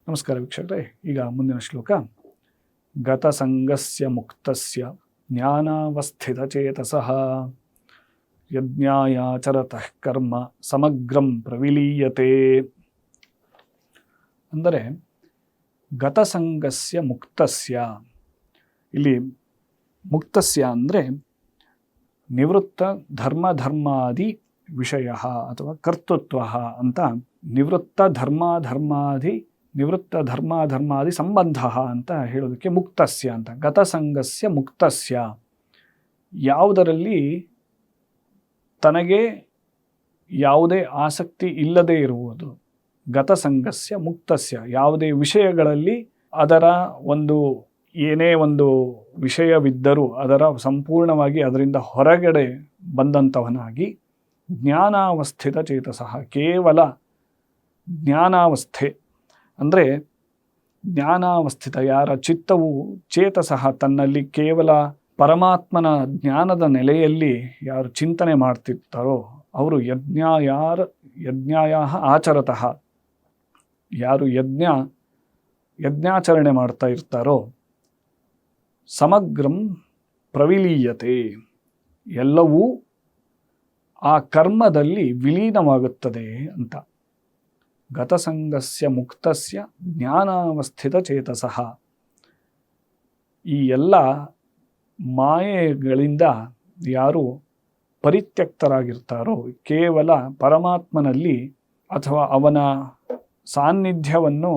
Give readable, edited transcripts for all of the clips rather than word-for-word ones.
ನಮಸ್ಕಾರ ವೀಕ್ಷಕರೇ, ಈಗ ಮುಂದಿನ ಶ್ಲೋಕ. ಗತಸಂಗಸ್ಯ ಮುಕ್ತಸ್ಯ ಜ್ಞಾನಾವಸ್ಥಿತಚೇತಸಃ ಯಜ್ಞಾಯಾಚರತಃ ಕರ್ಮ ಸಮಗ್ರಂ ಪ್ರವಿಲೀಯತೆ. ಅಂದರೆ ಗತಸಂಗಸ್ಯ ಮುಕ್ತಸ್ಯ, ಇಲ್ಲಿ ಮುಕ್ತಸ್ಯ ಅಂದರೆ ನಿವೃತ್ತ ಧರ್ಮಾದಿ ವಿಷಯ ಅಥವಾ ಕರ್ತೃತ್ವ ಅಂತ. ನಿವೃತ್ತ ಧರ್ಮಾದಿ ಸಂಬಂಧ ಅಂತ ಹೇಳೋದಕ್ಕೆ ಮುಕ್ತಸ್ಯ ಅಂತ. ಗತಸಂಗಸ್ಯ ಮುಕ್ತಸ್ಯ, ಯಾವುದರಲ್ಲಿ ತನಗೆ ಯಾವುದೇ ಆಸಕ್ತಿ ಇಲ್ಲದೆ ಇರುವುದು. ಗತಸಂಗಸ್ಯ ಮುಕ್ತಸ್ಯ, ಯಾವುದೇ ವಿಷಯಗಳಲ್ಲಿ ಅದರ ಏನೇ ಒಂದು ವಿಷಯವಿದ್ದರೂ ಅದರ ಸಂಪೂರ್ಣವಾಗಿ ಅದರಿಂದ ಹೊರಗಡೆ ಬಂದಂಥವನಾಗಿ, ಜ್ಞಾನಾವಸ್ಥಿತ ಚೇತಸಃ, ಕೇವಲ ಜ್ಞಾನಾವಸ್ಥೆ ಅಂದರೆ ಜ್ಞಾನಾವಸ್ಥಿತ, ಯಾರ ಚಿತ್ತವು ಚೇತಸಃ ತನ್ನಲ್ಲಿ ಕೇವಲ ಪರಮಾತ್ಮನ ಜ್ಞಾನದ ನೆಲೆಯಲ್ಲಿ ಯಾರು ಚಿಂತನೆ ಮಾಡ್ತಿರ್ತಾರೋ ಅವರು ಯಜ್ಞಾಯ ಆಚರತಃ, ಯಾರು ಯಜ್ಞಾಚರಣೆ ಮಾಡ್ತಾ ಇರ್ತಾರೋ ಸಮಗ್ರಂ ಪ್ರವಿಲೀಯತೆ, ಎಲ್ಲವೂ ಆ ಕರ್ಮದಲ್ಲಿ ವಿಲೀನವಾಗುತ್ತದೆ ಅಂತ. ಗತಸಂಗಸ್ಯ ಮುಕ್ತಸ್ಯ ಜ್ಞಾನಾವಸ್ಥಿತ ಚೇತಸಃ, ಈ ಎಲ್ಲ ಮಾಯೆಗಳಿಂದ ಯಾರು ಪರಿತ್ಯಕ್ತರಾಗಿರ್ತಾರೋ, ಕೇವಲ ಪರಮಾತ್ಮನಲ್ಲಿ ಅಥವಾ ಅವನ ಸಾನ್ನಿಧ್ಯವನ್ನು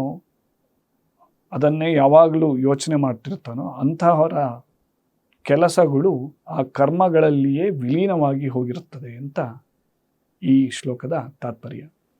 ಅದನ್ನೇ ಯಾವಾಗಲೂ ಯೋಚನೆ ಮಾಡ್ತಿರ್ತಾನೋ ಅಂತಹವರ ಕೆಲಸಗಳು ಆ ಕರ್ಮಗಳಲ್ಲಿಯೇ ವಿಲೀನವಾಗಿ ಹೋಗಿರುತ್ತದೆ ಅಂತ ಈ ಶ್ಲೋಕದ ತಾತ್ಪರ್ಯ.